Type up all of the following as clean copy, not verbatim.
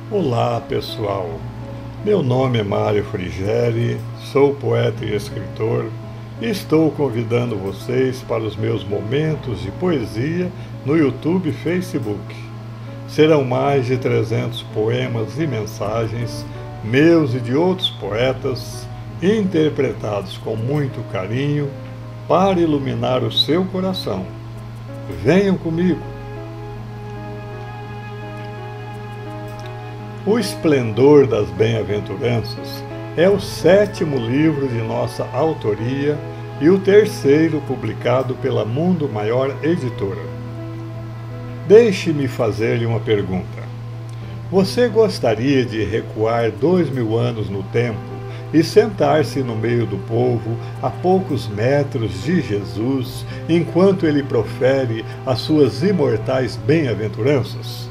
Olá pessoal, meu nome é Mário Frigeri, sou poeta e escritor e estou convidando vocês para os meus momentos de poesia no YouTube e Facebook. Serão mais de 300 poemas e mensagens, meus e de outros poetas, interpretados com muito carinho para iluminar o seu coração. Venham comigo! O Esplendor das Bem-aventuranças é o 7º livro de nossa autoria e o 3º publicado pela Mundo Maior Editora. Deixe-me fazer-lhe uma pergunta. Você gostaria de recuar 2000 anos no tempo e sentar-se no meio do povo, a poucos metros de Jesus, enquanto ele profere as suas imortais bem-aventuranças?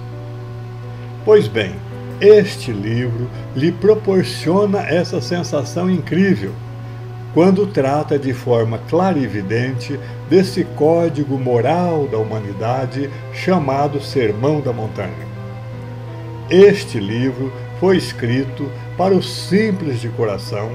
Pois bem, este livro lhe proporciona essa sensação incrível, quando trata de forma clarividente desse código moral da humanidade chamado Sermão da Montanha. Este livro foi escrito para os simples de coração,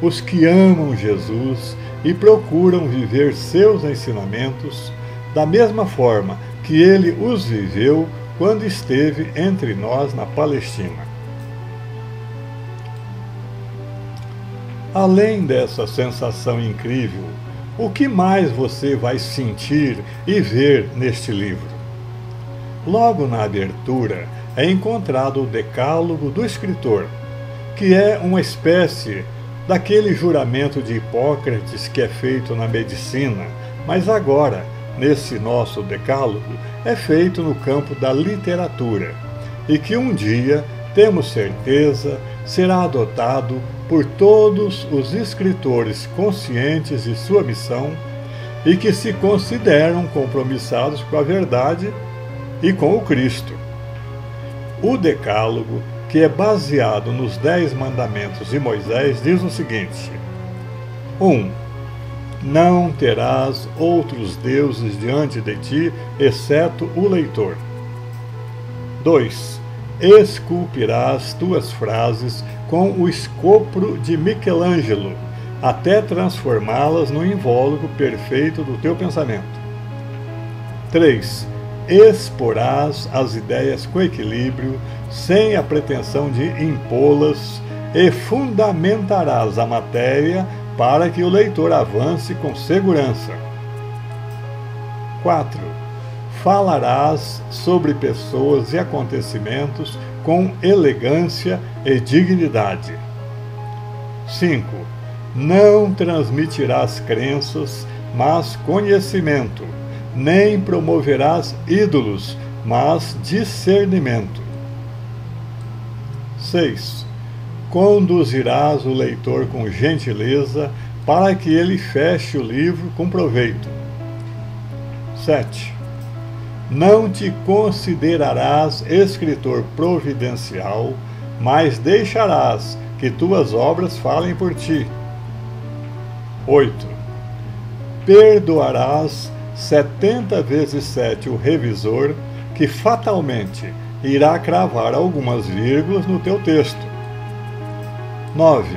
os que amam Jesus e procuram viver seus ensinamentos da mesma forma que ele os viveu quando esteve entre nós na Palestina. Além dessa sensação incrível, o que mais você vai sentir e ver neste livro? Logo na abertura é encontrado o Decálogo do escritor, que é uma espécie daquele juramento de Hipócrates que é feito na medicina, mas agora, nesse nosso decálogo, é feito no campo da literatura, e que um dia, temos certeza, será adotado por todos os escritores conscientes de sua missão e que se consideram compromissados com a verdade e com o Cristo. O Decálogo, que é baseado nos 10 mandamentos de Moisés, diz o seguinte: 1. Não terás outros deuses diante de ti, exceto o leitor. 2. Esculpirás tuas frases com o escopro de Michelangelo, até transformá-las no invólucro perfeito do teu pensamento. 3. Exporás as ideias com equilíbrio, sem a pretensão de impô-las, e fundamentarás a matéria para que o leitor avance com segurança. 4. Falarás sobre pessoas e acontecimentos com elegância e dignidade. 5. Não transmitirás crenças, mas conhecimento, nem promoverás ídolos, mas discernimento. 6. Conduzirás o leitor com gentileza, para que ele feche o livro com proveito. 7. Não te considerarás escritor providencial, mas deixarás que tuas obras falem por ti. 8. Perdoarás 70 vezes 7 o revisor, que fatalmente irá cravar algumas vírgulas no teu texto. 9.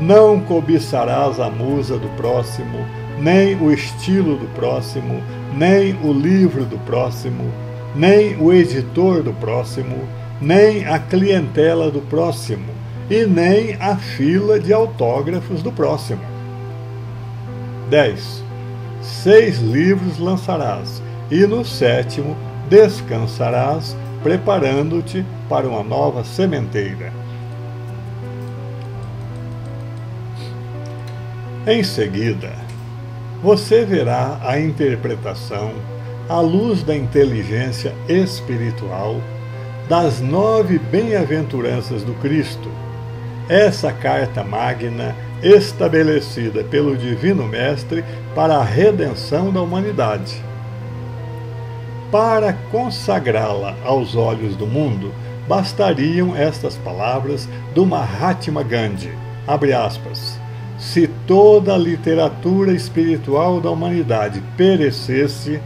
Não cobiçarás a musa do próximo, nem o estilo do próximo, nem o livro do próximo, nem o editor do próximo, nem a clientela do próximo, e nem a fila de autógrafos do próximo. 10. 6 livros lançarás, e no 7º descansarás, preparando-te para uma nova sementeira. Em seguida, você verá a interpretação, à luz da inteligência espiritual, das 9 bem-aventuranças do Cristo, essa carta magna estabelecida pelo Divino Mestre para a redenção da humanidade. Para consagrá-la aos olhos do mundo, bastariam estas palavras do Mahatma Gandhi, abre aspas: se toda a literatura espiritual da humanidade perecesse,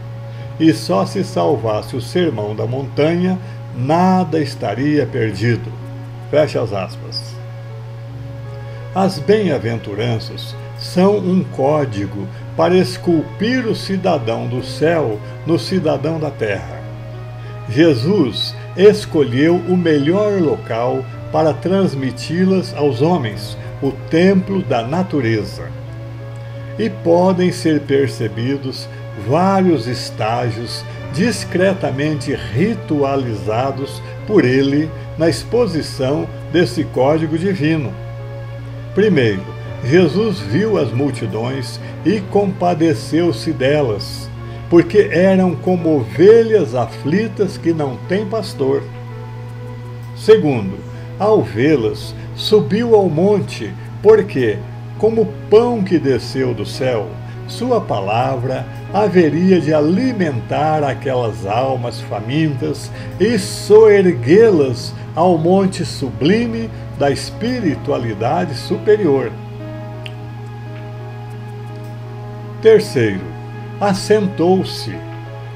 e só se salvasse o Sermão da Montanha, nada estaria perdido. Fecha as aspas. As bem-aventuranças são um código para esculpir o cidadão do céu no cidadão da terra. Jesus escolheu o melhor local para transmiti-las aos homens, o templo da natureza. E podem ser percebidos vários estágios discretamente ritualizados por ele na exposição desse código divino. Primeiro, Jesus viu as multidões e compadeceu-se delas, porque eram como ovelhas aflitas que não têm pastor. Segundo, ao vê-las, subiu ao monte, porque, como pão que desceu do céu, sua palavra haveria de alimentar aquelas almas famintas e soerguê-las ao monte sublime da espiritualidade superior. Terceiro, assentou-se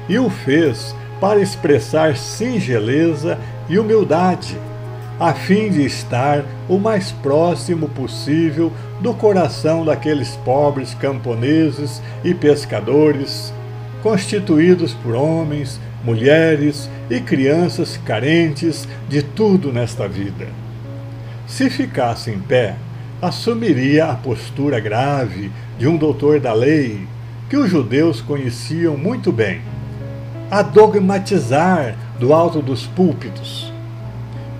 e o fez para expressar singeleza e humildade, a fim de estar o mais próximo possível do coração daqueles pobres camponeses e pescadores, constituídos por homens, mulheres e crianças carentes de tudo nesta vida. Se ficasse em pé, assumiria a postura grave de um doutor da lei, que os judeus conheciam muito bem, a dogmatizar do alto dos púlpitos.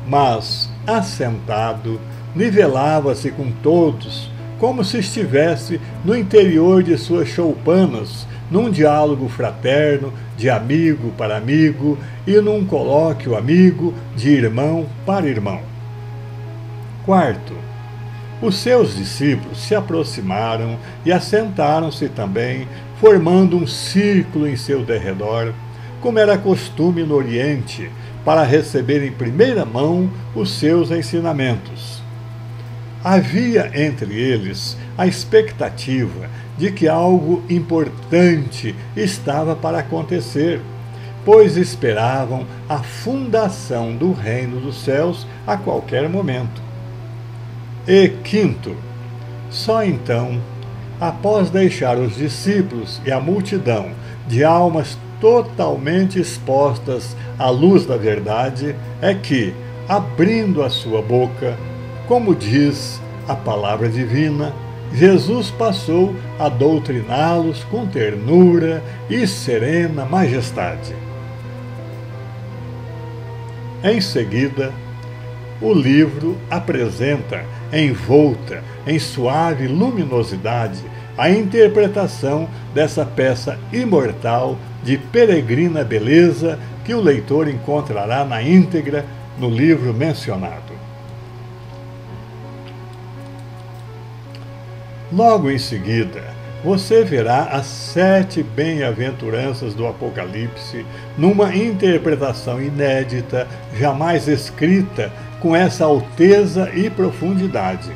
Mas, assentado, nivelava-se com todos, como se estivesse no interior de suas choupanas, num diálogo fraterno de amigo para amigo e num colóquio amigo de irmão para irmão. Quarto, os seus discípulos se aproximaram e assentaram-se também, formando um círculo em seu derredor, como era costume no Oriente, para receber em primeira mão os seus ensinamentos. Havia entre eles a expectativa de que algo importante estava para acontecer, pois esperavam a fundação do reino dos céus a qualquer momento. E quinto, só então, após deixar os discípulos e a multidão de almas totalmente expostas à luz da verdade, é que, abrindo a sua boca, como diz a palavra divina, Jesus passou a doutriná-los com ternura e serena majestade. Em seguida, o livro apresenta, envolta em suave luminosidade, a interpretação dessa peça imortal de peregrina beleza que o leitor encontrará na íntegra no livro mencionado. Logo em seguida, você verá as 7 bem-aventuranças do Apocalipse numa interpretação inédita, jamais escrita com essa alteza e profundidade.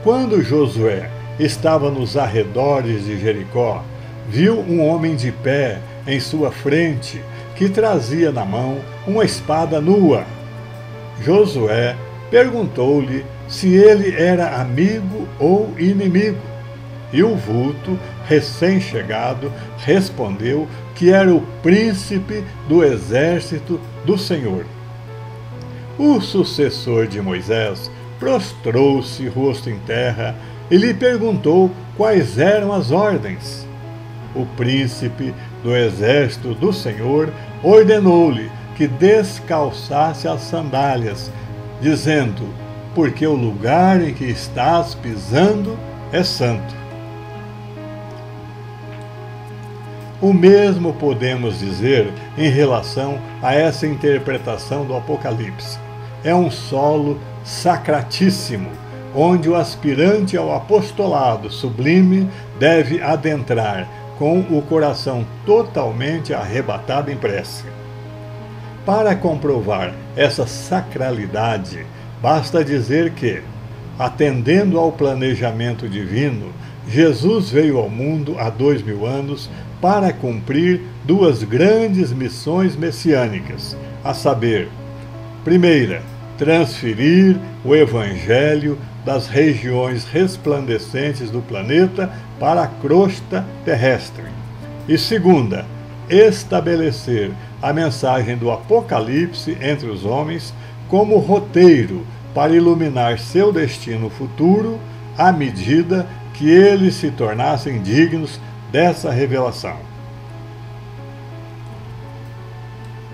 Quando Josué estava nos arredores de Jericó, viu um homem de pé em sua frente que trazia na mão uma espada nua. Josué perguntou-lhe se ele era amigo ou inimigo, e o vulto, recém-chegado, respondeu que era o príncipe do exército do Senhor. O sucessor de Moisés prostrou-se rosto em terra e lhe perguntou quais eram as ordens. O príncipe do exército do Senhor ordenou-lhe que descalçasse as sandálias, dizendo: porque o lugar em que estás pisando é santo. O mesmo podemos dizer em relação a essa interpretação do Apocalipse. É um solo sacratíssimo, onde o aspirante ao apostolado sublime deve adentrar com o coração totalmente arrebatado em prece. Para comprovar essa sacralidade, basta dizer que, atendendo ao planejamento divino, Jesus veio ao mundo há 2000 anos para cumprir duas grandes missões messiânicas, a saber, primeira, transferir o Evangelho das regiões resplandecentes do planeta para a crosta terrestre. E segunda, estabelecer a mensagem do Apocalipse entre os homens como roteiro para iluminar seu destino futuro à medida que eles se tornassem dignos dessa revelação.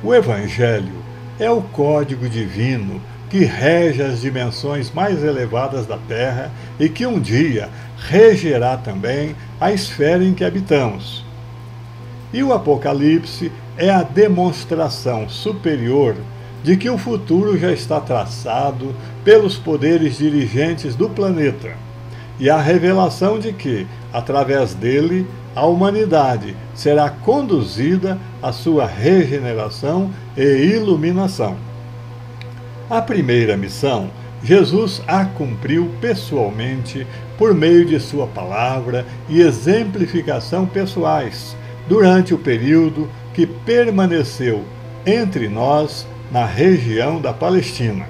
O Evangelho é o código divino que rege as dimensões mais elevadas da Terra e que um dia regerá também a esfera em que habitamos. E o Apocalipse é a demonstração superior de que o futuro já está traçado pelos poderes dirigentes do planeta, e a revelação de que, através dele, a humanidade será conduzida à sua regeneração e iluminação. A primeira missão, Jesus a cumpriu pessoalmente por meio de sua palavra e exemplificação pessoais, durante o período que permaneceu entre nós na região da Palestina.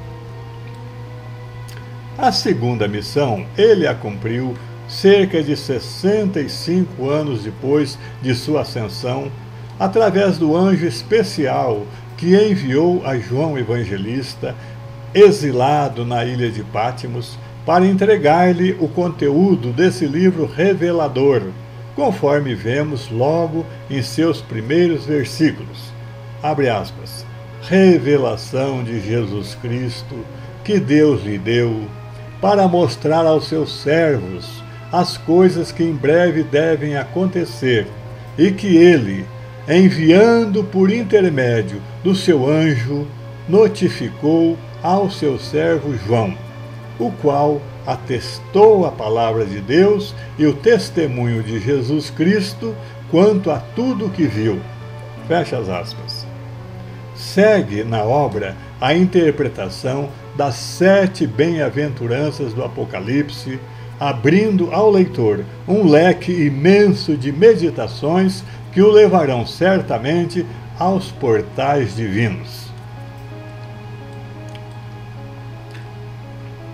A segunda missão, ele a cumpriu cerca de 65 anos depois de sua ascensão, através do anjo especial que enviou a João Evangelista, exilado na ilha de Patmos, para entregar-lhe o conteúdo desse livro revelador, conforme vemos logo em seus primeiros versículos. Abre aspas. Revelação de Jesus Cristo, que Deus lhe deu, para mostrar aos seus servos as coisas que em breve devem acontecer, e que ele, enviando por intermédio do seu anjo, notificou ao seu servo João, o qual atestou a palavra de Deus e o testemunho de Jesus Cristo quanto a tudo que viu. Fecha as aspas. Segue na obra a interpretação das 7 bem-aventuranças do Apocalipse, abrindo ao leitor um leque imenso de meditações que o levarão certamente aos portais divinos.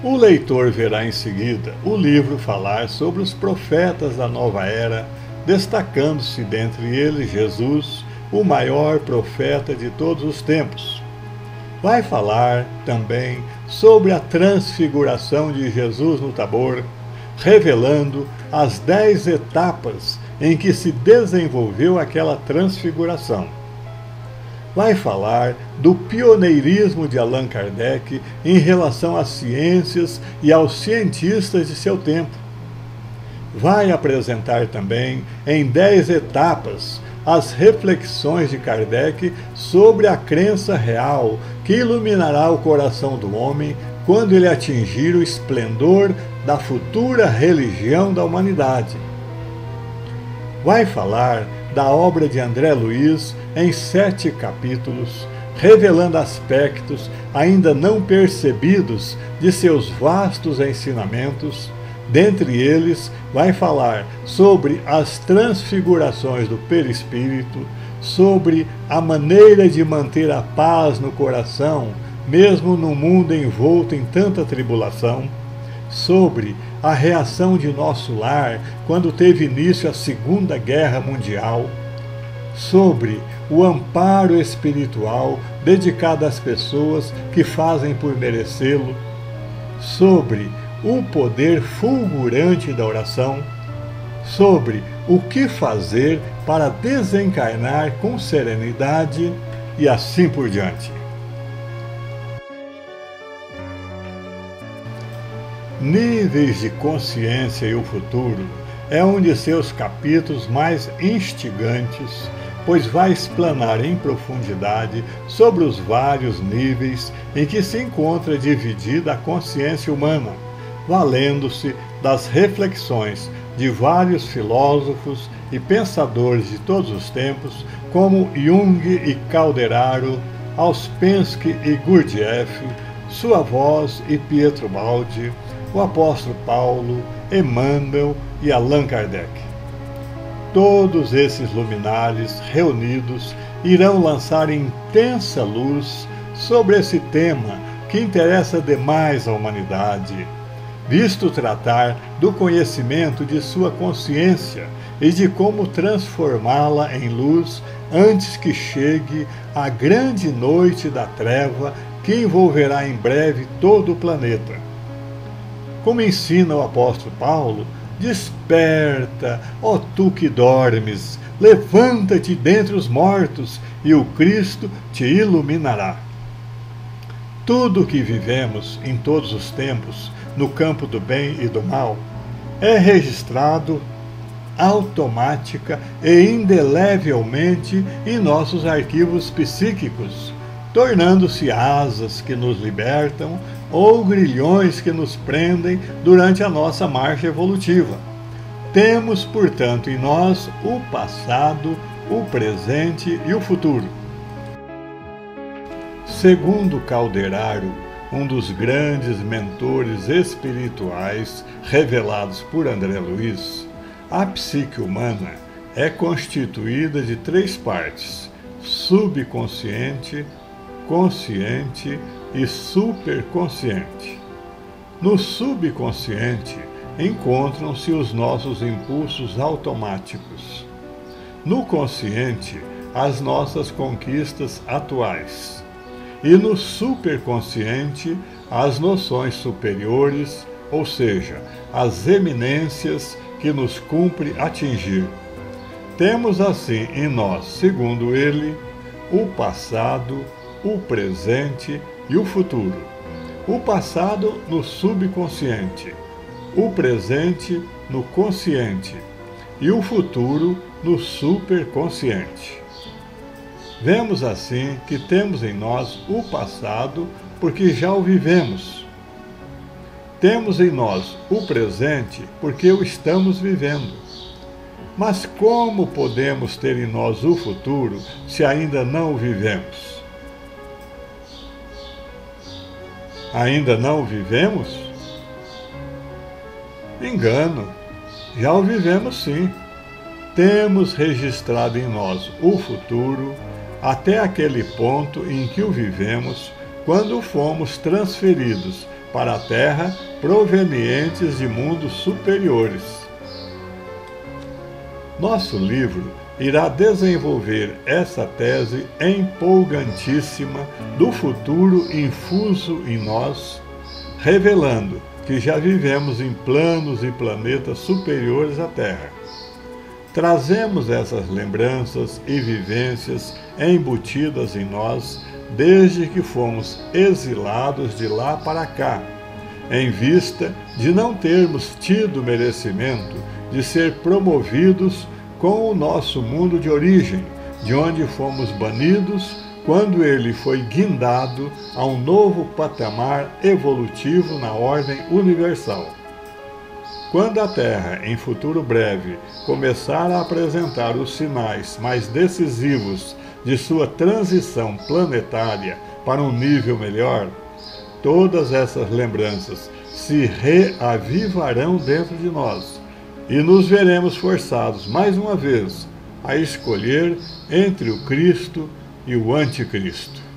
O leitor verá em seguida o livro falar sobre os profetas da nova era, destacando-se dentre eles Jesus, o maior profeta de todos os tempos. Vai falar também sobre a transfiguração de Jesus no Tabor, revelando as 10 etapas em que se desenvolveu aquela transfiguração. Vai falar do pioneirismo de Allan Kardec em relação às ciências e aos cientistas de seu tempo. Vai apresentar também, em 10 etapas, as reflexões de Kardec sobre a crença real que iluminará o coração do homem quando ele atingir o esplendor da futura religião da humanidade. Vai falar da obra de André Luiz em 7 capítulos, revelando aspectos ainda não percebidos de seus vastos ensinamentos. Dentre eles, vai falar sobre as transfigurações do perispírito, sobre a maneira de manter a paz no coração, mesmo num mundo envolto em tanta tribulação, sobre a reação de nosso lar quando teve início a Segunda Guerra Mundial, sobre o amparo espiritual dedicado às pessoas que fazem por merecê-lo, sobre o poder fulgurante da oração, sobre o que fazer para desencarnar com serenidade e assim por diante. Níveis de consciência e o futuro é um de seus capítulos mais instigantes, pois vai explanar em profundidade sobre os vários níveis em que se encontra dividida a consciência humana, valendo-se das reflexões de vários filósofos e pensadores de todos os tempos, como Jung e Calderaro, Ouspensky e Gurdjieff, Sua Voz e Pietro Baldi, o apóstolo Paulo, Emmanuel e Allan Kardec. Todos esses luminares reunidos irão lançar intensa luz sobre esse tema que interessa demais à humanidade, visto tratar do conhecimento de sua consciência e de como transformá-la em luz antes que chegue a grande noite da treva que envolverá em breve todo o planeta. Como ensina o apóstolo Paulo, desperta, ó tu que dormes, levanta-te dentre os mortos, e o Cristo te iluminará. Tudo o que vivemos em todos os tempos, no campo do bem e do mal, é registrado automática e indelevelmente em nossos arquivos psíquicos, tornando-se asas que nos libertam ou grilhões que nos prendem durante a nossa marcha evolutiva. Temos, portanto, em nós o passado, o presente e o futuro. Segundo Calderaro, um dos grandes mentores espirituais revelados por André Luiz, a psique humana é constituída de 3 partes: subconsciente, consciente e superconsciente. No subconsciente encontram-se os nossos impulsos automáticos. No consciente, as nossas conquistas atuais. E no superconsciente, as noções superiores, ou seja, as eminências que nos cumpre atingir. Temos assim em nós, segundo ele, o passado, o presente e o futuro. O passado no subconsciente, o presente no consciente e o futuro no superconsciente. Vemos assim que temos em nós o passado porque já o vivemos. Temos em nós o presente porque o estamos vivendo. Mas como podemos ter em nós o futuro se ainda não o vivemos? Ainda não o vivemos? Engano, já o vivemos sim. Temos registrado em nós o futuro até aquele ponto em que o vivemos quando fomos transferidos para a Terra provenientes de mundos superiores. Nosso livro irá desenvolver essa tese empolgantíssima do futuro infuso em nós, revelando que já vivemos em planos e planetas superiores à Terra. Trazemos essas lembranças e vivências embutidas em nós desde que fomos exilados de lá para cá, em vista de não termos tido merecimento de ser promovidos com o nosso mundo de origem, de onde fomos banidos quando ele foi guindado a um novo patamar evolutivo na ordem universal. Quando a Terra, em futuro breve, começar a apresentar os sinais mais decisivos de sua transição planetária para um nível melhor, todas essas lembranças se reavivarão dentro de nós e nos veremos forçados, mais uma vez, a escolher entre o Cristo e o Anticristo.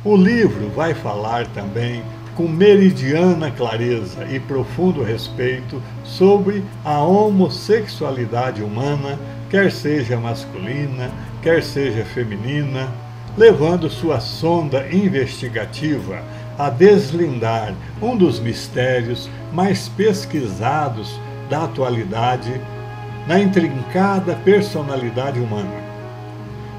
O livro vai falar também com meridiana clareza e profundo respeito sobre a homossexualidade humana, quer seja masculina, quer seja feminina, levando sua sonda investigativa a deslindar um dos mistérios mais pesquisados da atualidade na intrincada personalidade humana.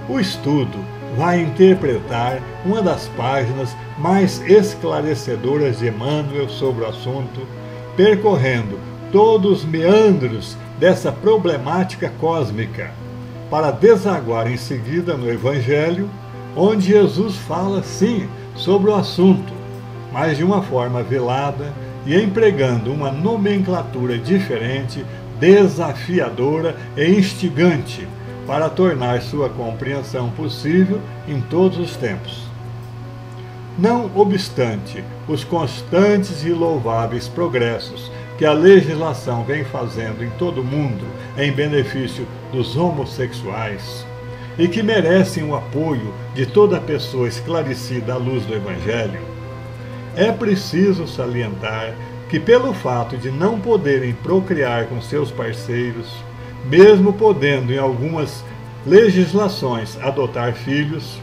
O estudo vai interpretar uma das páginas mais esclarecedoras de Emmanuel sobre o assunto, percorrendo todos os meandros dessa problemática cósmica, para desaguar em seguida no Evangelho, onde Jesus fala sim sobre o assunto, mas de uma forma velada e empregando uma nomenclatura diferente, desafiadora e instigante, para tornar sua compreensão possível em todos os tempos. Não obstante os constantes e louváveis progressos que a legislação vem fazendo em todo o mundo em benefício dos homossexuais e que merecem o apoio de toda pessoa esclarecida à luz do Evangelho, é preciso salientar que, pelo fato de não poderem procriar com seus parceiros, mesmo podendo em algumas legislações adotar filhos,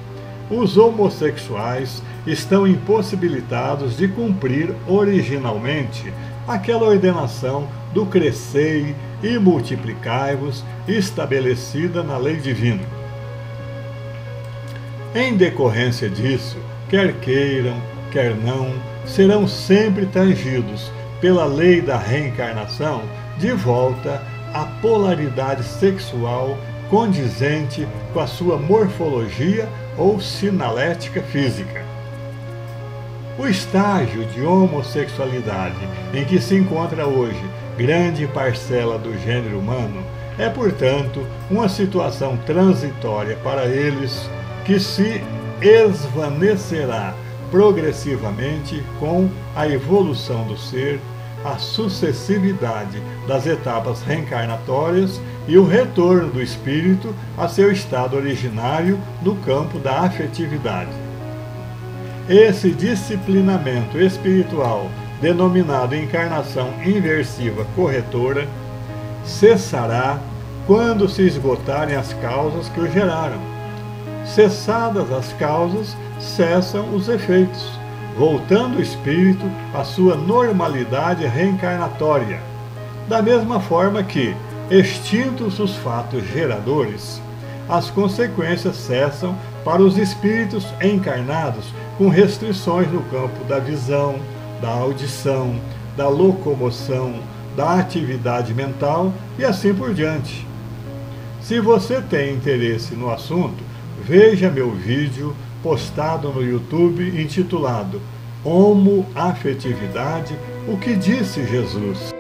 os homossexuais estão impossibilitados de cumprir originalmente aquela ordenação do crescei e multiplicai-vos estabelecida na lei divina. Em decorrência disso, quer queiram, quer não, serão sempre tangidos pela lei da reencarnação de volta à polaridade sexual condizente com a sua morfologia ou sinalética física. O estágio de homossexualidade em que se encontra hoje grande parcela do gênero humano é, portanto, uma situação transitória para eles que se esvanecerá progressivamente com a evolução do ser, a sucessividade das etapas reencarnatórias e o retorno do espírito a seu estado originário no campo da afetividade. Esse disciplinamento espiritual, denominado encarnação inversiva corretora, cessará quando se esgotarem as causas que o geraram. Cessadas as causas, cessam os efeitos, voltando o espírito à sua normalidade reencarnatória. Da mesma forma que, extintos os fatos geradores, as consequências cessam para os espíritos encarnados com restrições no campo da visão, da audição, da locomoção, da atividade mental e assim por diante. Se você tem interesse no assunto, veja meu vídeo postado no YouTube intitulado Homoafetividade, o que disse Jesus.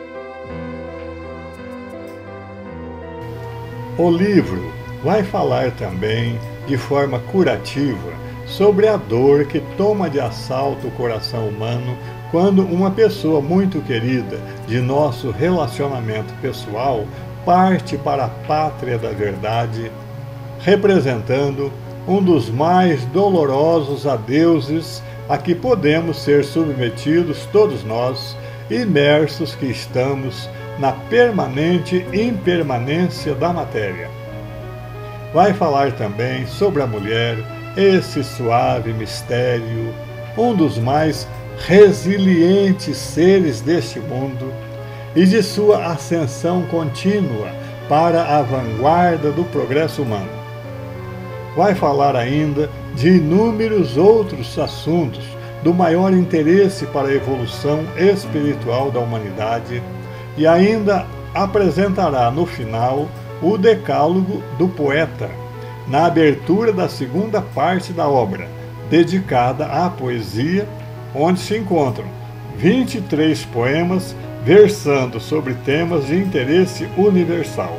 O livro vai falar também, de forma curativa, sobre a dor que toma de assalto o coração humano quando uma pessoa muito querida de nosso relacionamento pessoal parte para a pátria da verdade, representando um dos mais dolorosos adeuses a que podemos ser submetidos todos nós, imersos que estamos na permanente impermanência da matéria. Vai falar também sobre a mulher, esse suave mistério, um dos mais resilientes seres deste mundo, e de sua ascensão contínua para a vanguarda do progresso humano. Vai falar ainda de inúmeros outros assuntos do maior interesse para a evolução espiritual da humanidade e ainda apresentará no final o decálogo do poeta, na abertura da segunda parte da obra, dedicada à poesia, onde se encontram 23 poemas versando sobre temas de interesse universal.